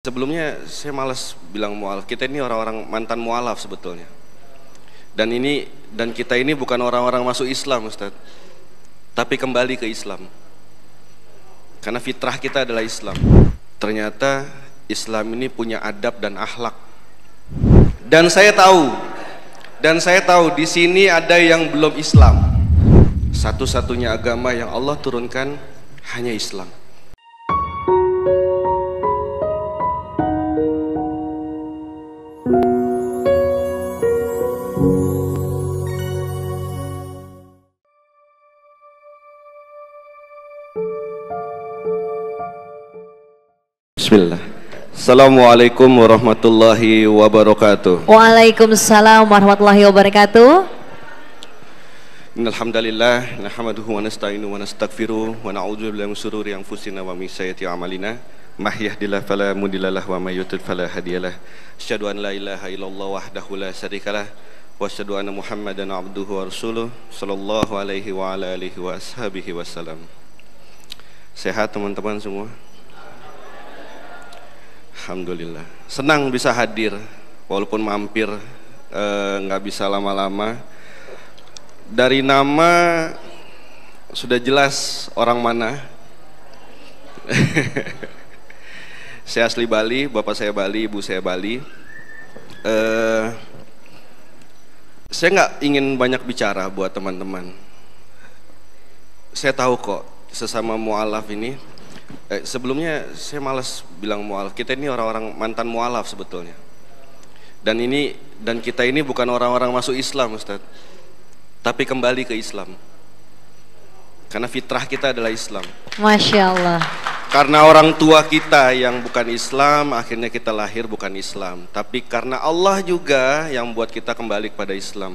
Sebelumnya saya malas bilang mualaf. Kita ini orang-orang mantan mualaf sebetulnya. Dan kita ini bukan orang-orang masuk Islam, Ustaz. Tapi kembali ke Islam. Karena fitrah kita adalah Islam. Ternyata Islam ini punya adab dan akhlak. Dan saya tahu di sini ada yang belum Islam. Satu-satunya agama yang Allah turunkan hanya Islam. Bismillah. Assalamualaikum warahmatullahi wabarakatuh. Waalaikumsalam warahmatullahi wabarakatuh. Innal hamdalillah nahmaduhu wa nasta'inu wa nastaghfiruh wa na'udzu billahi min shururi anfusina wa min sayyiati a'malina. May yahdihillahu fala mudhillalah wa may yudlil fala hadiyalah. Asyhadu an la ilaha illallah wahdahu la syarikalah wa asyhadu anna Muhammadan abduhu wa rasuluh sallallahu alaihi wa ala alihi wa ashabihi wasallam. Sehat teman-teman semua? Alhamdulillah, senang bisa hadir walaupun mampir, nggak bisa lama-lama. Dari nama sudah jelas orang mana. Saya asli Bali, bapak saya Bali, ibu saya Bali. Saya nggak ingin banyak bicara buat teman-teman. Saya tahu kok sesama mualaf ini. Sebelumnya saya malas bilang mualaf. Kita ini orang-orang mantan mualaf sebetulnya. Dan kita ini bukan orang-orang masuk Islam, Ustaz. Tapi kembali ke Islam. Karena fitrah kita adalah Islam. Masya Allah. Karena orang tua kita yang bukan Islam, akhirnya kita lahir bukan Islam. Tapi karena Allah juga yang buat kita kembali kepada Islam.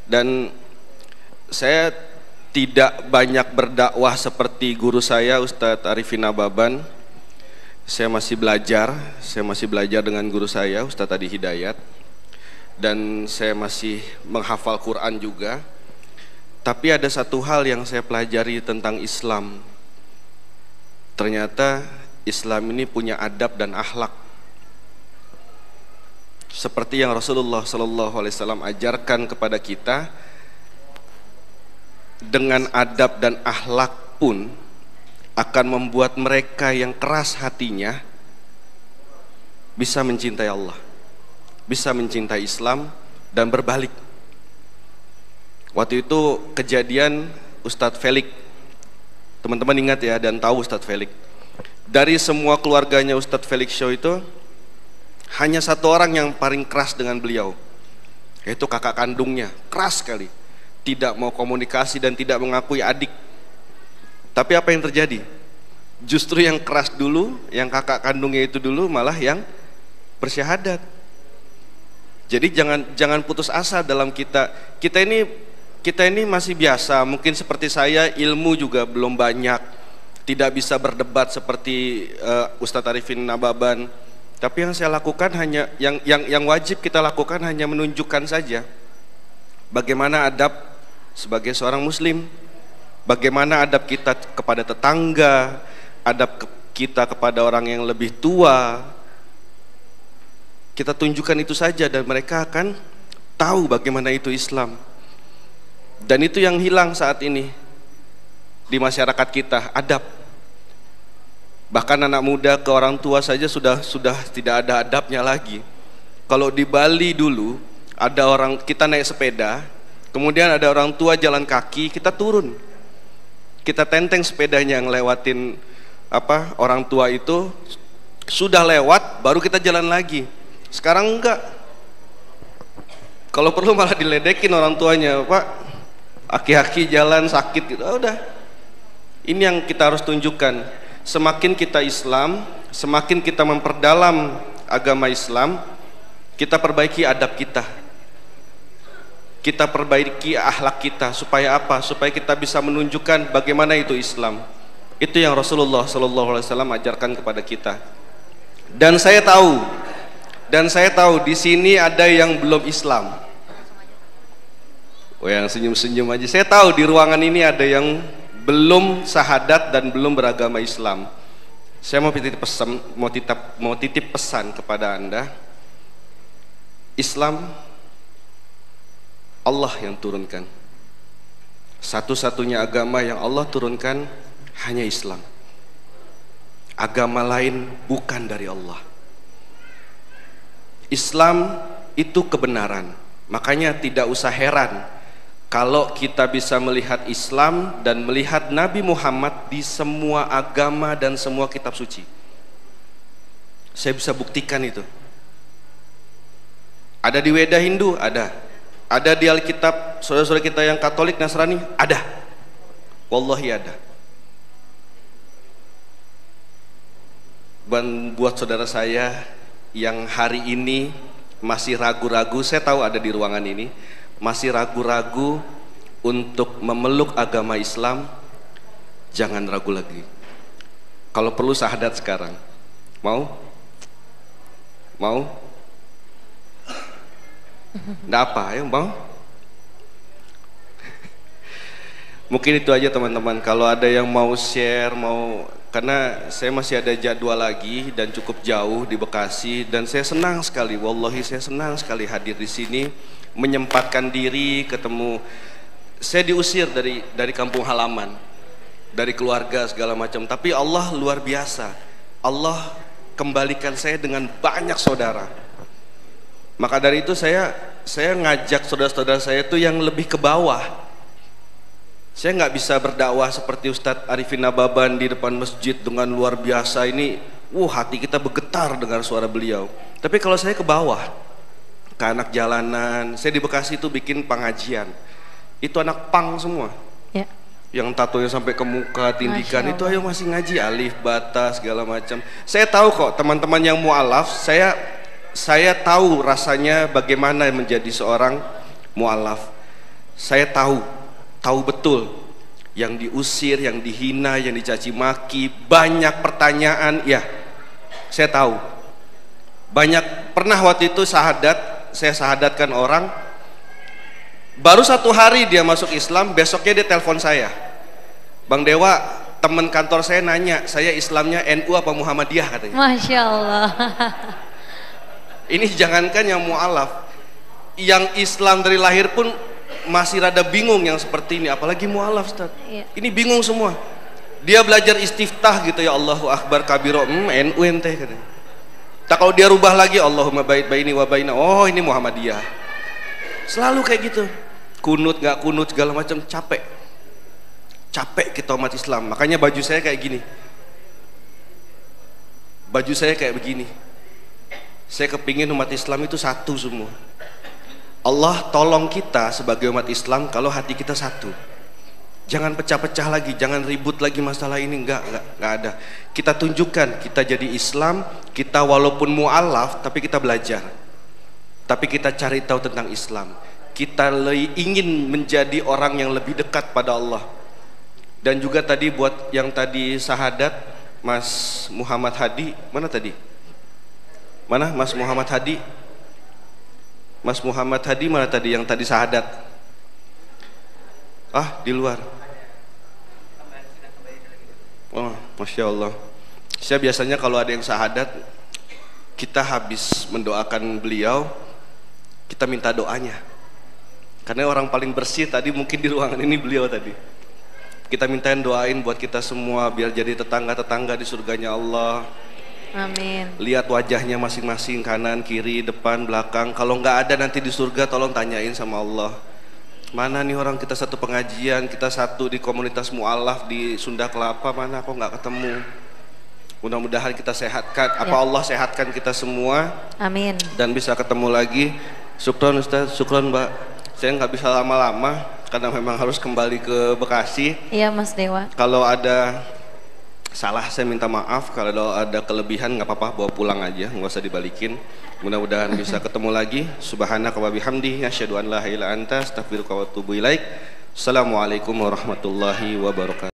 Dan saya tidak banyak berdakwah seperti guru saya Ustadz Arifin Nababan. Saya masih belajar dengan guru saya Ustadz Adi Hidayat. Dan saya masih menghafal Quran juga. Tapi ada satu hal yang saya pelajari tentang Islam. Ternyata Islam ini punya adab dan akhlak. Seperti yang Rasulullah SAW ajarkan kepada kita. Dengan adab dan akhlak pun akan membuat mereka yang keras hatinya bisa mencintai Allah, bisa mencintai Islam dan berbalik. Waktu itu kejadian Ustadz Felix, teman-teman ingat ya dan tahu Ustadz Felix. Dari semua keluarganya Ustadz Felix Show itu hanya satu orang yang paling keras dengan beliau, yaitu kakak kandungnya, keras sekali. Tidak mau komunikasi dan tidak mengakui adik. Tapi apa yang terjadi? Justru yang keras dulu, yang kakak kandungnya itu dulu malah yang bersyahadat. Jadi jangan putus asa dalam kita ini masih biasa. Mungkin seperti saya, ilmu juga belum banyak. Tidak bisa berdebat seperti Ustadz Arifin Nababan. Tapi yang saya lakukan hanya yang wajib kita lakukan hanya menunjukkan saja bagaimana adab sebagai seorang muslim, bagaimana adab kita kepada tetangga, kita kepada orang yang lebih tua. Kita tunjukkan itu saja dan mereka akan tahu bagaimana itu Islam. Dan itu yang hilang saat ini di masyarakat kita, adab. Bahkan anak muda ke orang tua saja sudah tidak ada adabnya lagi. Kalau di Bali dulu ada orang, kita naik sepeda, kemudian ada orang tua jalan kaki, kita turun. Kita tenteng sepedanya yang lewatin orang tua itu, sudah lewat baru kita jalan lagi. Sekarang enggak. Kalau perlu malah diledekin orang tuanya, Pak. Aki-aki jalan sakit gitu. Udah. Ini yang kita harus tunjukkan. Semakin kita Islam, semakin kita memperdalam agama Islam, kita perbaiki adab kita. Kita perbaiki akhlak kita supaya apa? Supaya kita bisa menunjukkan bagaimana itu Islam. Itu yang Rasulullah SAW ajarkan kepada kita. Dan saya tahu di sini ada yang belum Islam. Oh, yang senyum-senyum aja. Saya tahu di ruangan ini ada yang belum syahadat dan belum beragama Islam. Saya mau titip pesan kepada Anda. Islam Allah yang turunkan. Satu-satunya agama yang Allah turunkan hanya Islam. Agama lain bukan dari Allah. Islam itu kebenaran. Makanya tidak usah heran kalau kita bisa melihat Islam dan melihat Nabi Muhammad di semua agama dan semua kitab suci. Saya bisa buktikan itu. Ada di Weda Hindu, ada. Ada di Alkitab saudara-saudara kita yang Katolik, Nasrani, ada. Wallahi ada. Dan buat saudara saya yang hari ini masih ragu-ragu, saya tahu ada di ruangan ini, masih ragu-ragu untuk memeluk agama Islam, jangan ragu lagi. Kalau perlu syahadat sekarang. Mau? Mau? Nggak apa, ya mau? Mungkin itu aja teman-teman. Kalau ada yang mau share, karena saya masih ada jadwal lagi dan cukup jauh di Bekasi, dan saya senang sekali, wallahi saya senang sekali hadir di sini, menyempatkan diri ketemu. Saya diusir dari kampung halaman, dari keluarga segala macam, tapi Allah luar biasa. Allah kembalikan saya dengan banyak saudara. Maka dari itu saya ngajak saudara-saudara saya itu yang lebih ke bawah. Saya nggak bisa berdakwah seperti Ustadz Arifin Nababan di depan masjid dengan luar biasa ini. Hati kita bergetar dengar suara beliau. Tapi kalau saya ke bawah, ke anak jalanan, saya di Bekasi itu bikin pengajian. Itu anak pang semua. Ya. Yang tatonya sampai ke muka, tindikan itu ayo masih ngaji alif, bata segala macam. Saya tahu kok teman-teman yang mualaf, saya tahu rasanya bagaimana menjadi seorang mualaf. Saya tahu betul yang diusir, yang dihina, yang dicaci maki, banyak pertanyaan, ya saya tahu. Banyak, pernah waktu itu saya sahadatkan orang, baru 1 hari dia masuk Islam, besoknya dia telepon saya, Bang Dewa, teman kantor saya nanya, saya Islamnya NU apa Muhammadiyah katanya. Masya Allah. Ini jangankan yang mu'alaf, yang Islam dari lahir pun masih rada bingung yang seperti ini, apalagi mu'alaf Ustaz. Iya. Ini bingung semua. Dia belajar istiftah gitu, ya Allahu Akbar kabiro, NU ente katanya. Tak kalau dia rubah lagi Allahumma baini wa baina, oh ini Muhammadiyah. Selalu kayak gitu. Kunut nggak kunut segala macam, capek kita umat Islam. Makanya baju saya kayak gini. Baju saya kayak begini. Saya kepingin umat Islam itu satu semua. Allah tolong kita sebagai umat Islam kalau hati kita satu. Jangan pecah-pecah lagi, jangan ribut lagi masalah ini, enggak ada. Kita tunjukkan kita jadi Islam, kita walaupun mu'alaf tapi kita belajar. Tapi kita cari tahu tentang Islam. Kita ingin menjadi orang yang lebih dekat pada Allah. Dan juga tadi buat yang tadi sahadat Mas Muhammad Hadi, mana tadi? Mana Mas Muhammad Hadi? Mas Muhammad Hadi mana tadi yang tadi sahadat? Di luar. Oh, Masya Allah. Saya biasanya kalau ada yang sahadat, kita habis mendoakan beliau, kita minta doanya. Karena orang paling bersih tadi mungkin di ruangan ini beliau tadi. Kita mintain doain buat kita semua biar jadi tetangga-tetangga di surganya Allah. Amin. Lihat wajahnya masing-masing, kanan, kiri, depan, belakang. Kalau nggak ada nanti di surga, tolong tanyain sama Allah. Mana nih orang, kita satu pengajian, kita satu di komunitas mu'alaf di Sunda Kelapa, mana kok nggak ketemu. Mudah-mudahan kita sehatkan, apa Allah sehatkan kita semua. Amin. Dan bisa ketemu lagi. Syukron Ustaz, syukron Mbak. Saya nggak bisa lama-lama karena memang harus kembali ke Bekasi. Iya Mas Dewa. Kalau ada salah saya minta maaf, kalau ada kelebihan nggak apa-apa, bawa pulang aja, nggak usah dibalikin. Mudah-mudahan bisa ketemu lagi. Subhanaka wa bihamdi, asyhadu an la ilaha illa anta, astaghfiruka wa atubu ilaik. Assalamualaikum warahmatullahi wabarakatuh.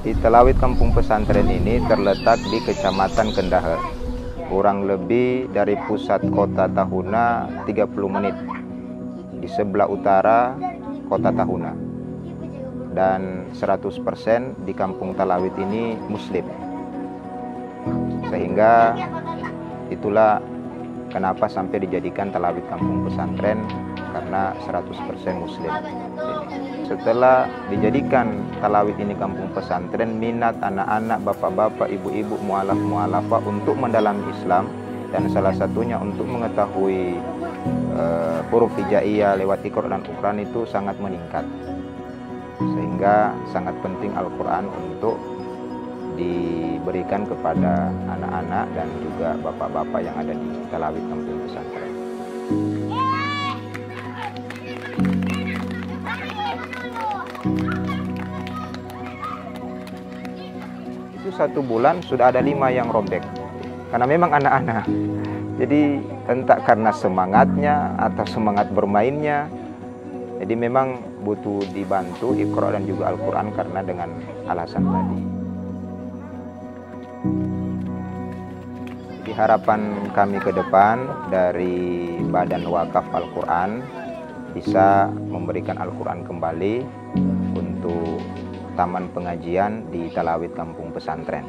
Di Telawit Kampung Pesantren ini terletak di Kecamatan Kendaher, kurang lebih dari pusat kota Tahuna 30 menit. di sebelah utara kota Tahuna, dan 100% di kampung Talawit ini muslim. Sehingga itulah kenapa sampai dijadikan Talawit kampung pesantren, karena 100% muslim. Setelah dijadikan Talawit ini kampung pesantren, minat anak-anak, bapak-bapak, ibu-ibu, mualaf-mualafah untuk mendalami Islam, dan salah satunya untuk mengetahui huruf hijaiyah lewat Iqra dan Uqran itu sangat meningkat. Sehingga sangat penting Al-Quran untuk diberikan kepada anak-anak dan juga bapak-bapak yang ada di Talawit kampung pesantren. Itu 1 bulan sudah ada 5 yang robek, karena memang anak-anak. Jadi entah karena semangatnya atau semangat bermainnya, jadi memang butuh dibantu Iqra dan juga Al-Quran karena dengan alasan tadi. Jadi harapan kami ke depan dari Badan Wakaf Al-Quran bisa memberikan Al-Quran kembali untuk taman pengajian di Talawit kampung pesantren.